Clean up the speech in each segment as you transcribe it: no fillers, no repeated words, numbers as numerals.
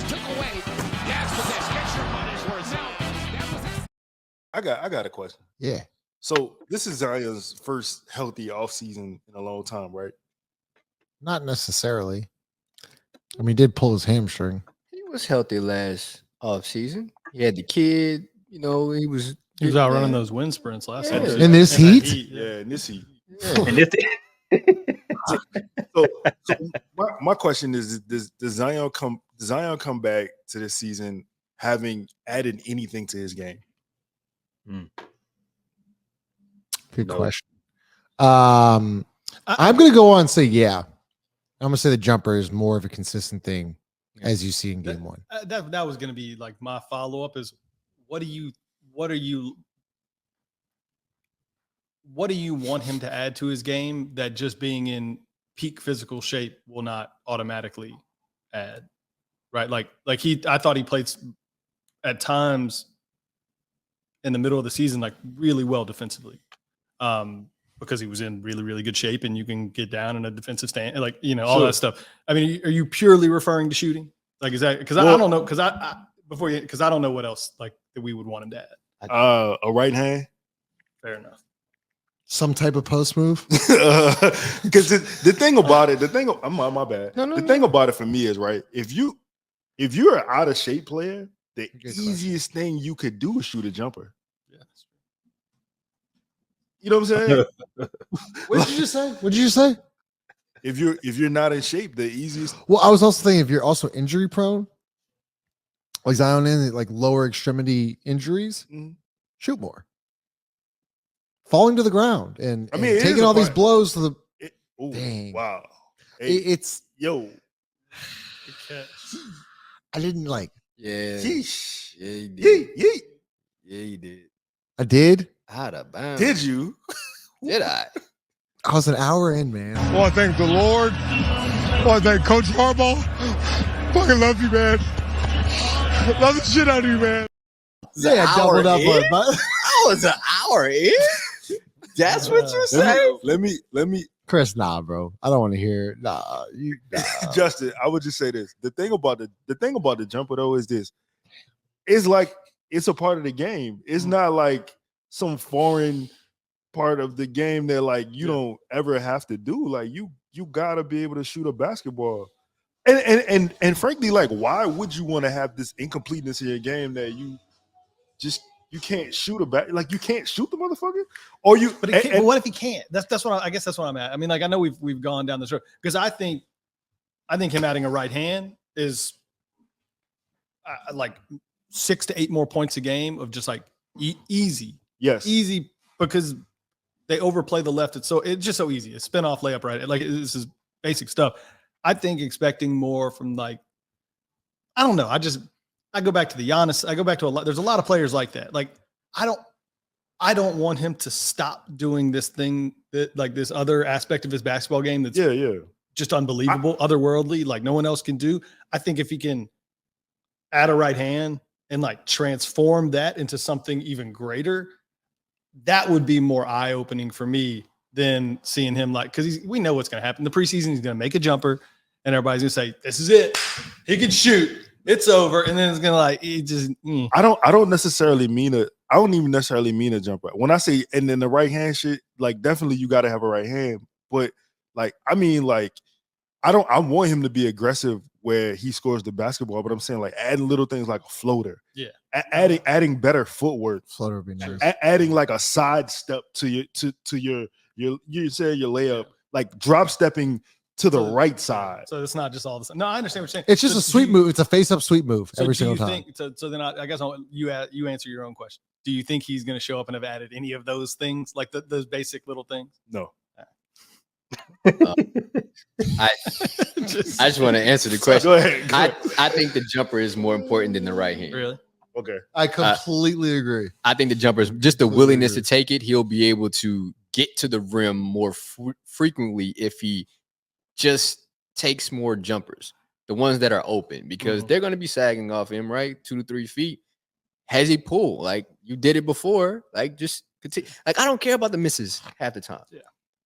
took away. That's the best. Get your money's worth. Now, that was it. I got a question. Yeah. So this is Zion's first healthy offseason in a long time, right? Not necessarily. I mean, he did pull his hamstring. He was healthy last offseason. He had the kid. You know, he was out running those wind sprints last Yeah. season. In this heat? Yeah, in this heat. Yeah. And this, So my question is: Does Zion come back to this season having added anything to his game? Good question. I'm going to go on and say, yeah. I'm going to say the jumper is more of a consistent thing as you see in game one. That was going to be like my follow-up is what do you want him to add to his game that just being in peak physical shape will not automatically add, right? I thought he played at times in the middle of the season, like really well defensively, because he was in really, really good shape and you can get down in a defensive stand, all Sure. that stuff. I mean, are you purely referring to shooting? Like, is that, because I don't know. Cause I don't know what else like that we would want him to add. A right hand. Fair enough. Some type of post move. Because the thing about it, my bad. No, The thing about it for me is, right, if you're an out of shape player, the Good easiest thing you could do is shoot a jumper. Yeah. You know what I'm saying? What did you just say? What did you just say? If you're not in shape, the easiest. Well, I was also thinking if you're also injury prone, like Zion in like lower extremity injuries, shoot more. Falling to the ground and I mean, it is taking a all these part. blows to the Ooh, Dang. wow. Hey, it's yo. Good catch. I didn't like Yeah. Yeesh. Yeah, he did. Yeet, yeet. Yeah, he did. I did. Out of bounds. Did you? Did I? I was an hour in, man. I want to thank the Lord. I want to thank Coach Harbaugh. Fucking love you, man. Love the shit out of you, man. Yeah, I doubled up on it, but I was an hour in. That's what you say. Let me Chris, nah, bro. I don't want to hear. Nah. Justin, I would just say this. The thing about the jumper though is this. It's like it's a part of the game. It's not like some foreign part of the game that like you don't ever have to do. Like you gotta be able to shoot a basketball. And frankly, like, why would you want to have this incompleteness in your game that you can't shoot like you can't shoot the motherfucker? Or you But what if he can't? That's what I guess that's what I'm at. I mean, like I know we've gone down this road because I think him adding a right hand is like 6 to 8 more points a game of just like easy. Yes. Easy because they overplay the left. It's just so easy. A spin off layup, right? Like this is basic stuff. I think expecting more from like, I don't know. I go back to the Giannis. I go back to there's a lot of players like that. Like I don't want him to stop doing this thing that like this other aspect of his basketball game that's just unbelievable, otherworldly, like no one else can do. I think if he can add a right hand and like transform that into something even greater, that would be more eye-opening for me than seeing him like, because we know what's going to happen. The preseason, he's going to make a jumper and everybody's going to say, this is it. He can shoot. It's over. And then it's going to like, he just. I don't even necessarily mean a jumper. When I say, and then the right hand shit, like definitely you got to have a right hand. But like, I mean, like, I want him to be aggressive where he scores the basketball, but I'm saying like adding little things like a floater. Yeah. Adding better footwork. Floater would be nice. Adding like a side step to your you say your layup, like drop stepping to the right side. So it's not just all this. No, I understand what you're saying. It's just a sweep move. It's a face-up sweep move every single time. So then I guess you answer your own question. Do you think he's going to show up and have added any of those things, like those basic little things? No. I just want to answer the question. Go ahead. I think the jumper is more important than the right hand. Really? Okay. I completely agree. I think the jumper is just the willingness to take it. He'll be able to get to the rim more frequently if he just takes more jumpers, the ones that are open, because they're going to be sagging off him, right? 2 to 3 feet. Has he pulled? Like you did it before. Like just continue. Like I don't care about the misses half the time. Yeah.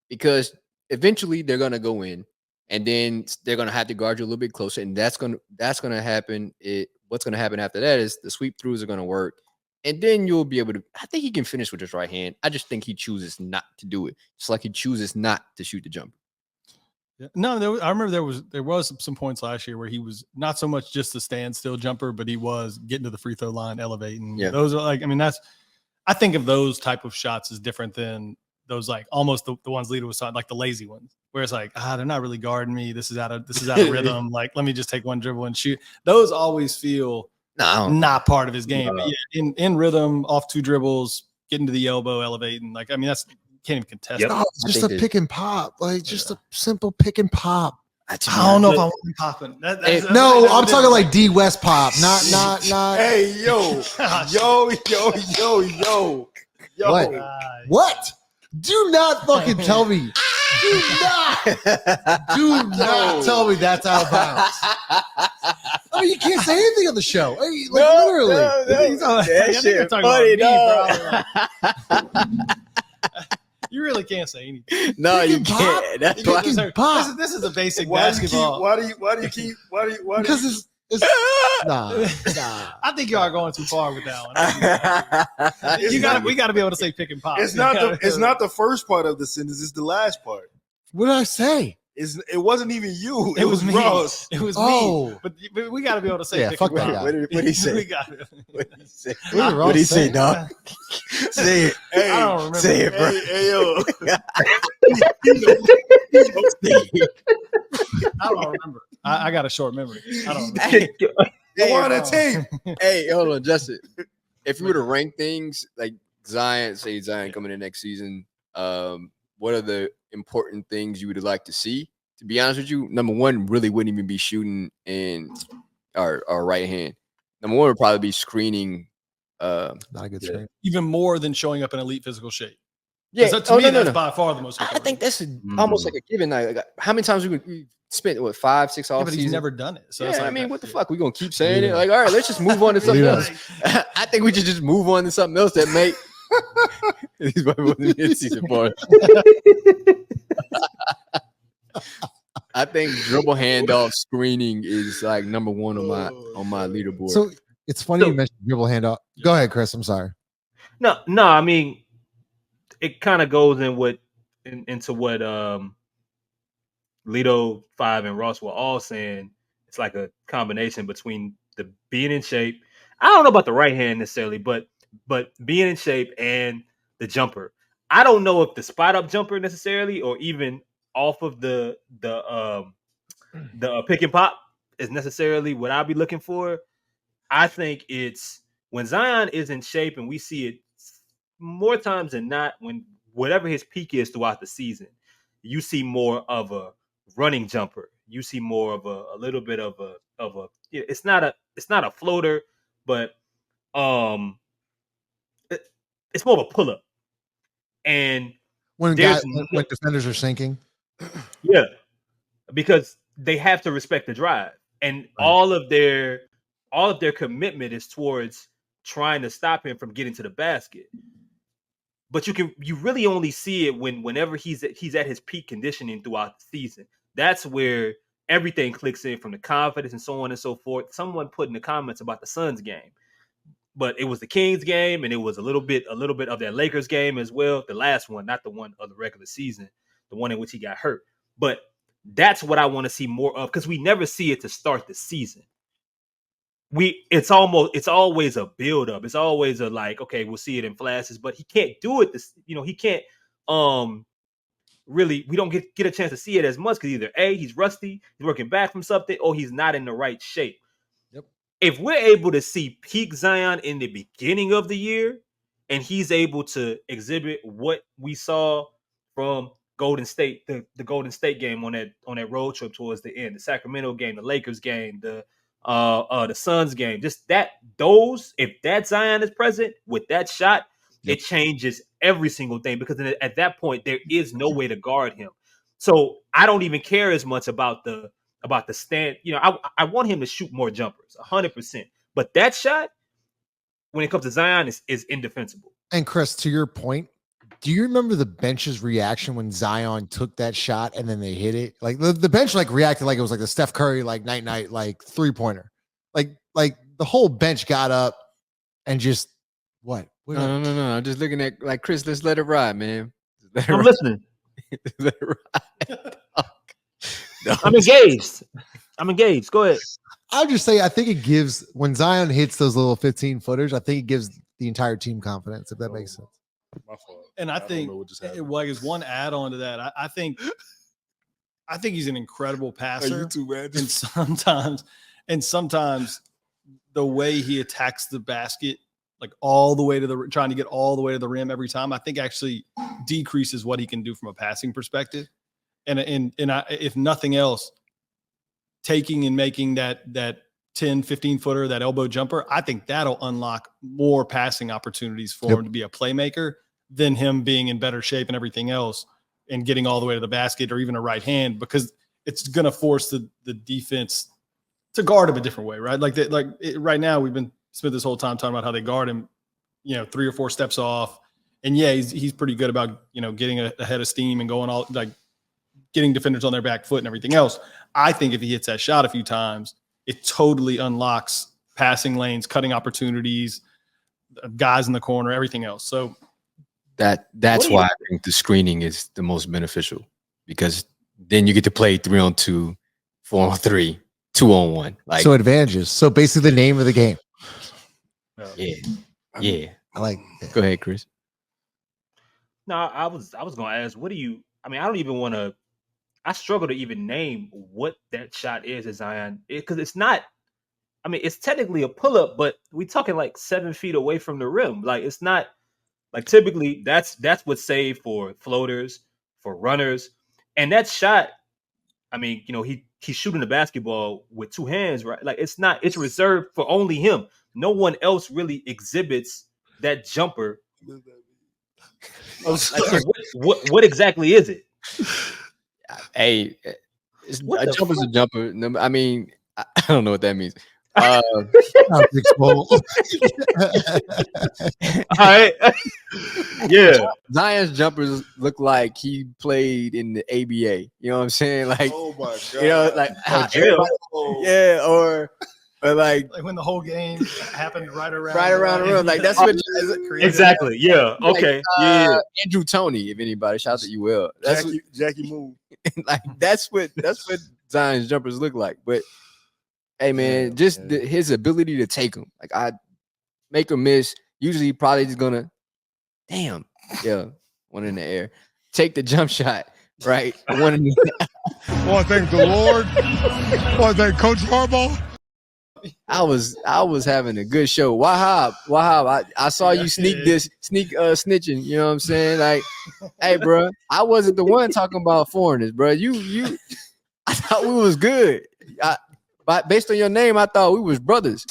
Because eventually they're going to go in and then they're gonna have to guard you a little bit closer, and that's gonna happen. What's gonna happen after that is the sweep throughs are gonna work, and then you'll be able to. I think he can finish with his right hand. I just think he chooses not to do it, just like he chooses not to shoot the jumper. Yeah. No, I remember there was some points last year where he was not so much just a standstill jumper, but he was getting to the free throw line, elevating. Yeah. Those are I think of those type of shots as different than those like almost the ones Lito was talking, like the lazy ones, where it's like, they're not really guarding me. This is out of rhythm. Like, let me just take one dribble and shoot. Those always feel not part of his game. But yeah, in rhythm, off 2 dribbles, getting to the elbow, elevating. Like, I mean, that's can't even contest. Yep. That. No, it's just a pick and pop, like just a simple pick and pop. I don't know if I want him popping. No, I'm talking like D West pop, not. Hey, yo. What? Do not fucking tell me. Do not tell me that's out of bounds. I mean, you can't say anything on the show. Hey, like, literally. That shit funny, dog. You really can't say anything. No, you can't. That's why. This is a basic basketball. Why do you keep? Because it's nah. I think you are going too far with that one. We got to be able to say pick and pop. It's not the first part of the sentence. It's the last part. What did I say? It wasn't even you. It was me. Ross. It was me. But we got to be able to say pick fuck and pop. that guy. What did he say? We got it. What did he say? What did he say, dog? Say it. Hey, I don't remember. Say it, bro. I don't remember. I got a short memory. I don't remember. Go on tape. Hey, hold on, Justin. If you were to rank things like Zion coming in next season, what are the important things you would like to see? To be honest with you, number one really wouldn't even be shooting in our right hand. Number one would probably be screening. Not a good screen. Even more than showing up in elite physical shape. Yeah, To me, that's by far the most I important. think that's almost like a given. Like, how many times we spent 5, 6 off but season? he's never done it. So it's I like mean, that. what the fuck? We gonna keep saying it? Like, all right, let's just move on to something else. I think we should just move on to something else that may. These wasn't mid-season part. I think dribble handoff screening is like number one on my leaderboard. So it's funny you mentioned dribble handoff. Go ahead, Chris. I'm sorry. No. I mean, it kind of goes into what Lito, Five, and Ross were all saying. It's like a combination between the being in shape. I don't know about the right hand necessarily, but being in shape and the jumper. I don't know if the spot up jumper necessarily, or even off of the pick and pop is necessarily what I'll be looking for. I think it's when Zion is in shape, and we see it more times than not, when whatever his peak is throughout the season, you see more of a running jumper. You see more of a little bit of a it's not a floater, but it's more of a pull up. And When defenders are sinking. Yeah, because they have to respect the drive, and all of their commitment is towards trying to stop him from getting to the basket. But you really only see it whenever he's at his peak conditioning throughout the season. That's where everything clicks in, from the confidence and so on and so forth. Someone put in the comments about the Suns game, but it was the Kings game, and it was a little bit of that Lakers game as well. The last one, not the one of the regular season, the one in which he got hurt. But that's what I want to see more of, because we never see it to start the season. It's always a build up. It's always a like, okay, we'll see it in flashes, but he can't do it. He can't really, we don't get a chance to see it as much, because either A, he's rusty, he's working back from something, or he's not in the right shape. Yep. If we're able to see peak Zion in the beginning of the year, and he's able to exhibit what we saw from Golden State, the Golden State game on that road trip towards the end, the Sacramento game, the Lakers game, the Suns game, just if that Zion is present with that shot, it changes every single thing, because at that point there is no way to guard him. So I don't even care as much about the stand. I want him to shoot more jumpers, 100%. But that shot, when it comes to Zion, is indefensible. And Chris, to your point, Do you remember the bench's reaction when Zion took that shot and then they hit it? Like the bench like reacted like it was like the Steph Curry like night like 3-pointer. Like the whole bench got up and just what? No. I'm just looking at like Chris. Let's let it ride, man. I'm listening. Let it ride. No. I'm engaged. Go ahead. I'll just say I think it gives when Zion hits those little 15-footers, I think it gives the entire team confidence, if that makes sense. My fault. And I don't think know what just happened. like is one add on to that. I think he's an incredible Hey, passer. you too, man. And sometimes the way he attacks the basket, like all the way to trying to get all the way to the rim every time, I think actually decreases what he can do from a passing perspective. And if nothing else, taking and making that 10, 15-footer, that elbow jumper, I think that'll unlock more passing opportunities for him to be a playmaker than him being in better shape and everything else and getting all the way to the basket or even a right hand, because it's going to force the defense to guard him a different way, right? Right now we've been spent this whole time talking about how they guard him, 3 or 4 steps off. And yeah, he's pretty good about, getting ahead of steam and going all like getting defenders on their back foot and everything else. I think if he hits that shot a few times, it totally unlocks passing lanes, cutting opportunities, guys in the corner, everything else. So that's why I think the screening is the most beneficial, because then you get to play 3-on-2, 4-on-3, 2-on-1. Like, so advantages. So basically the name of the game. Yeah. I like Go ahead, Chris. No, I was gonna ask, I struggle to even name what that shot is at Zion, because it's not. I mean, it's technically a pull-up, but we talking like 7 feet away from the rim. Like, it's not like typically that's what's saved for floaters, for runners, and that shot. I mean, he's shooting the basketball with 2 hands, right? Like, it's reserved for only him. No one else really exhibits that jumper. Like, so what exactly is it? Hey, a jumper's a jumper. I mean, I don't know what that means. All right. Yeah. Zion's jumpers look like he played in the ABA. You know what I'm saying? Like, Oh my god. like how jail. yeah, or like when the whole game happened right around the room. Like, that's what Exactly. Yeah. Okay. Like, Andrew Toney, if anybody, shout out to you, Will. That's Jackie Moon. like that's what Zion's jumpers look like. But hey, man, his ability to take them. Like, I make a miss. Usually, probably just gonna, one in the air, take the jump shot, right? One in the Want to thank the Lord. Want to thank Coach Harbaugh. I was having a good show. Wahab, I saw you snitching. You know what I'm saying? Like, hey, bro, I wasn't the one talking about foreigners, bro. You, I thought we was good. But based on your name, I thought we was brothers.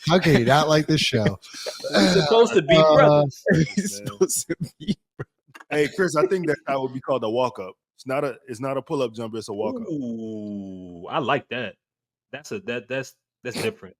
How can you not like this show? We're supposed to be brothers. Hey, Chris, I think that would be called a walk-up. It's not a pull-up jumper, it's a walk-up. Ooh, I like that. That's different.